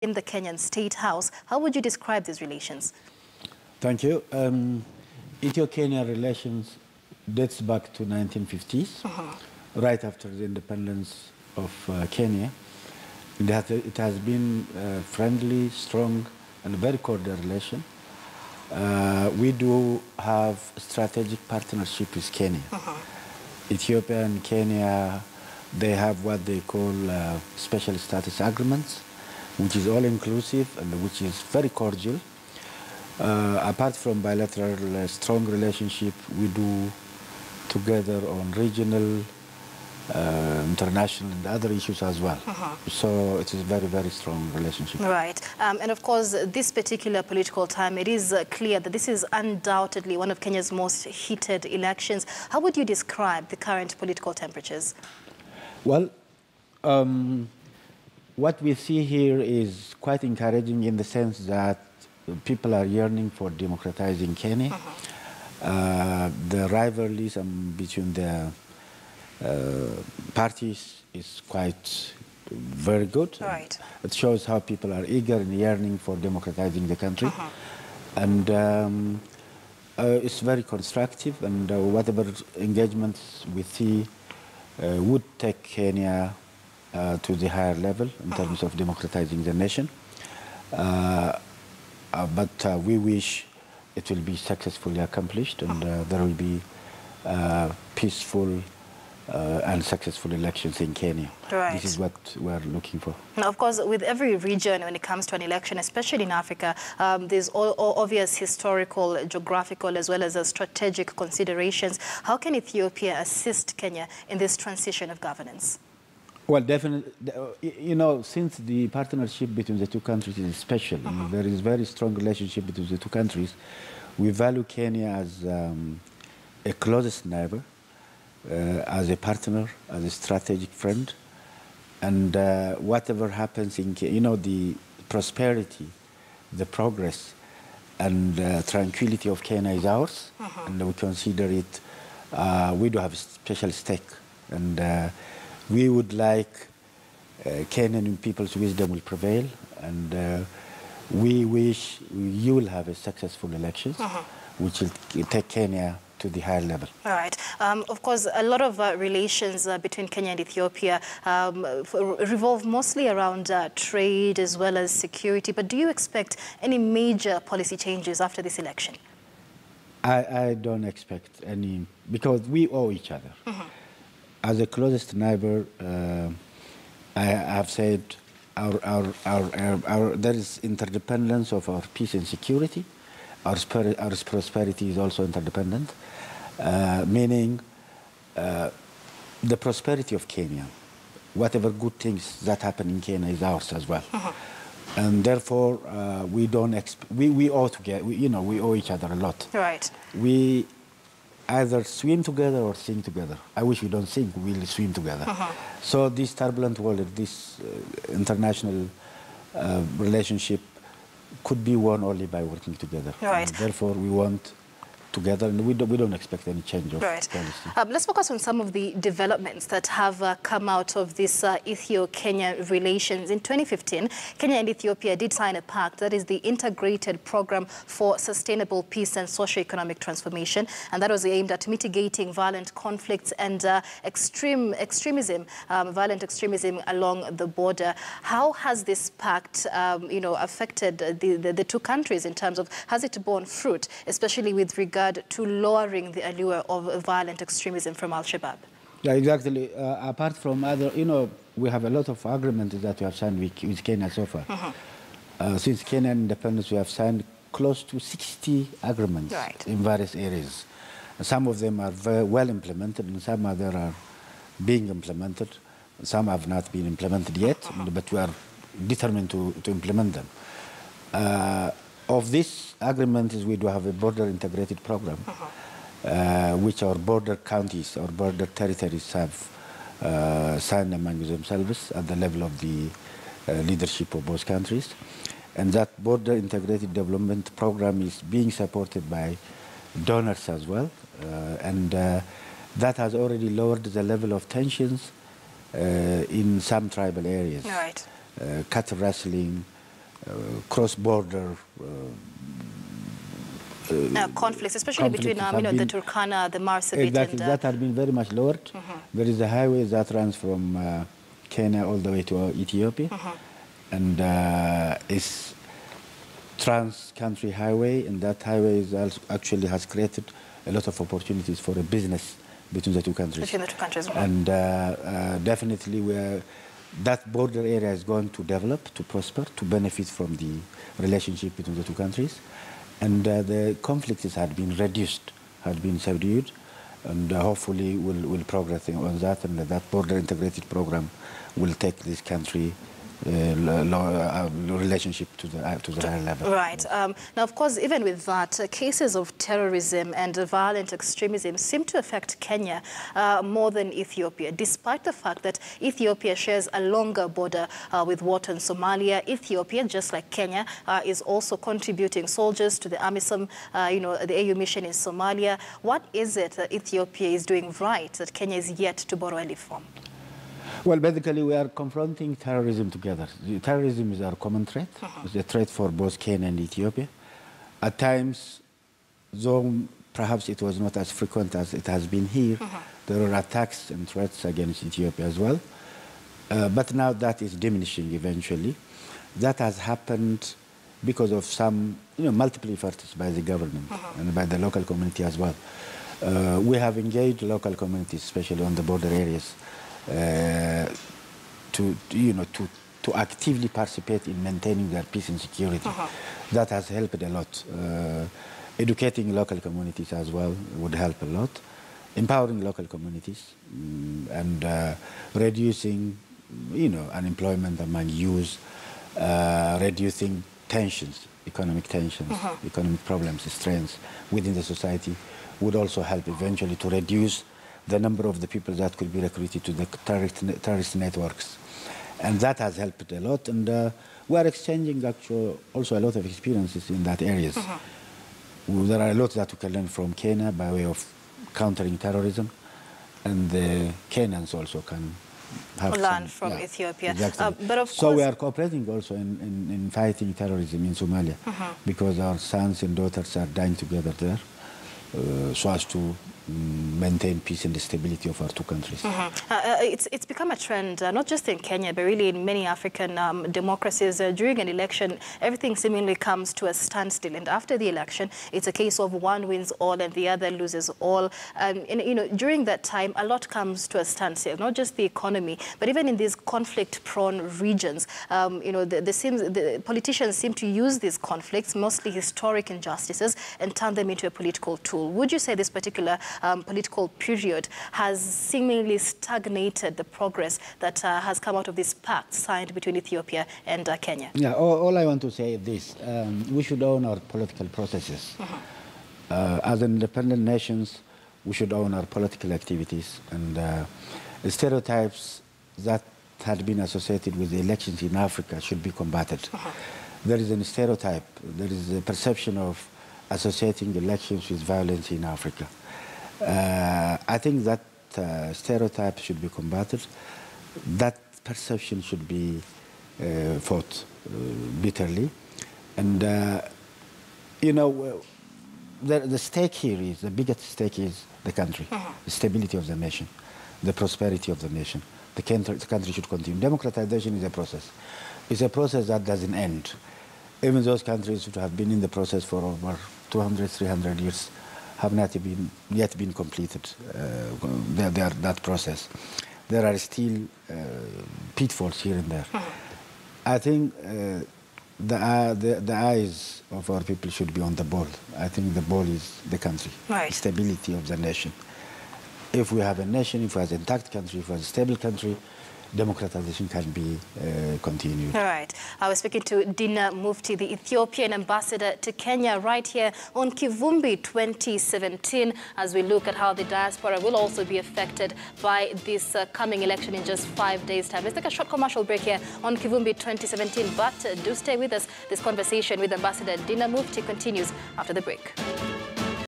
in the Kenyan State House. How would you describe these relations? Thank you. Ethio-Kenya relations dates back to 1950s, right after the independence of Kenya. It has been a friendly, strong, and very cordial relation. We do have a strategic partnership with Kenya. Ethiopia and Kenya, they have what they call special status agreements, which is all-inclusive and which is very cordial. Apart from bilateral strong relationship, we do together on regional, international and other issues as well. So it is a very, very strong relationship. Right. And of course, this particular political time, it is clear that this is undoubtedly one of Kenya's most heated elections. How would you describe the current political temperatures? Well, what we see here is quite encouraging in the sense that people are yearning for democratizing Kenya. The rivalries between the parties is quite very good. Right. It shows how people are eager and yearning for democratizing the country. And it's very constructive, and whatever engagements we see would take Kenya to the higher level in terms of democratizing the nation. But we wish it will be successfully accomplished, and there will be peaceful and successful elections in Kenya. Right. This is what we're looking for. Now, of course, with every region, when it comes to an election, especially in Africa, there's all obvious historical, geographical, as well as strategic considerations. How can Ethiopia assist Kenya in this transition of governance? Well, definitely, you know, since the partnership between the two countries is special, there is very strong relationship between the two countries. We value Kenya as a closest neighbor, as a partner, as a strategic friend, and whatever happens in Kenya, you know, the prosperity, the progress, and tranquility of Kenya is ours, and we consider it. We do have a special stake, and we would like Kenyan people's wisdom will prevail, and we wish you will have a successful elections, which will take Kenya to the higher level. All right. Of course, a lot of relations between Kenya and Ethiopia revolve mostly around trade as well as security. But do you expect any major policy changes after this election? I don't expect any, because we owe each other. As a closest neighbor, I have said there is interdependence of our peace and security. Our prosperity is also interdependent, meaning the prosperity of Kenya, whatever good things that happen in Kenya is ours as well. And therefore, we don't we owe together. You know, we owe each other a lot. Right. We either swim together or sink together. I wish we don't sink, we'll swim together. So this turbulent world, this international relationship could be won only by working together. Right. Therefore, we want together, and we don't expect any change of policy. Let's focus on some of the developments that have come out of this Ethio-Kenya relations. In 2015, Kenya and Ethiopia did sign a pact, that is the Integrated Program for Sustainable Peace and Socio-Economic Transformation, and that was aimed at mitigating violent conflicts and extremism, violent extremism along the border. How has this pact, affected the two countries in terms of, has it borne fruit, especially with regard to lowering the allure of violent extremism from Al-Shabaab? Yeah, exactly. Apart from other, we have a lot of agreements that we have signed with Kenya so far. Since Kenyan independence, we have signed close to 60 agreements in various areas. Some of them are very well implemented, and some other are being implemented. Some have not been implemented yet, but we are determined to implement them. Of these agreements, we do have a border integrated program, which our border counties, our border territories have signed among themselves at the level of the leadership of both countries. And that border integrated development program is being supported by donors as well. And that has already lowered the level of tensions in some tribal areas. Right. Cattle rustling, cross-border conflicts, especially between the Turkana, the Marsabit, exactly, that has been very much lowered. There is a highway that runs from Kenya all the way to Ethiopia, and it's trans-country highway, and that highway is also actually has created a lot of opportunities for a business between the two countries. Between the two countries, and definitely that border area is going to develop, to prosper, to benefit from the relationship between the two countries. And the conflicts had been reduced, had been subdued, and hopefully we'll progress on that, and that border integrated program will take this country relationship to the higher level. Right. Now, of course, even with that, cases of terrorism and violent extremism seem to affect Kenya more than Ethiopia, despite the fact that Ethiopia shares a longer border with what in Somalia. Ethiopia, just like Kenya, is also contributing soldiers to the AMISOM, the AU mission in Somalia. What is it that Ethiopia is doing right that Kenya is yet to borrow a leaf from? Well, basically, we are confronting terrorism together. Terrorism is our common threat. It's a threat for both Kenya and Ethiopia. At times, though perhaps it was not as frequent as it has been here, there were attacks and threats against Ethiopia as well. But now that is diminishing eventually. That has happened because of some multiple efforts by the government and by the local community as well. We have engaged local communities, especially on the border areas, to actively participate in maintaining their peace and security. That has helped a lot. Educating local communities as well would help a lot. Empowering local communities and reducing, unemployment among youth, reducing tensions, economic problems, strains within the society would also help eventually to reduce the number of the people that could be recruited to the terrorist networks. And that has helped a lot. And we are exchanging also a lot of experiences in that areas. There are a lot that we can learn from Kenya by way of countering terrorism. And the Kenyans also can have learn from Ethiopia. Exactly. But of so we are cooperating also in fighting terrorism in Somalia, because our sons and daughters are dying together there, so as to maintain peace and the stability of our two countries. It's become a trend, not just in Kenya, but really in many African democracies. During an election, everything seemingly comes to a standstill. And after the election, it's a case of one wins all and the other loses all. And during that time, a lot comes to a standstill, not just the economy, but even in these conflict-prone regions. The politicians seem to use these conflicts, mostly historic injustices, and turn them into a political tool. Would you say this particular political period has seemingly stagnated the progress that has come out of this pact signed between Ethiopia and Kenya? Yeah, all I want to say is this. We should own our political processes. As independent nations, we should own our political activities. And stereotypes that had been associated with the elections in Africa should be combated. There is a stereotype, there is a perception of associating elections with violence in Africa. I think that stereotype should be combated. That perception should be fought bitterly. And, the stake here is, the biggest stake is the country, the stability of the nation, the prosperity of the nation. The country should continue. Democratization is a process. It's a process that doesn't end. Even those countries who have been in the process for over 200, 300 years have not yet been completed, that process. There are still pitfalls here and there. I think the eyes of our people should be on the ball. I think the ball is the country, the stability of the nation. If we have a nation, if we have an intact country, if we have a stable country, democratization can be continued. All right. I was speaking to Dina Mufti, the Ethiopian ambassador to Kenya, right here on Kivumbi 2017, as we look at how the diaspora will also be affected by this coming election in just 5 days' time. Let's take a short commercial break here on Kivumbi 2017, but do stay with us. This conversation with Ambassador Dina Mufti continues after the break.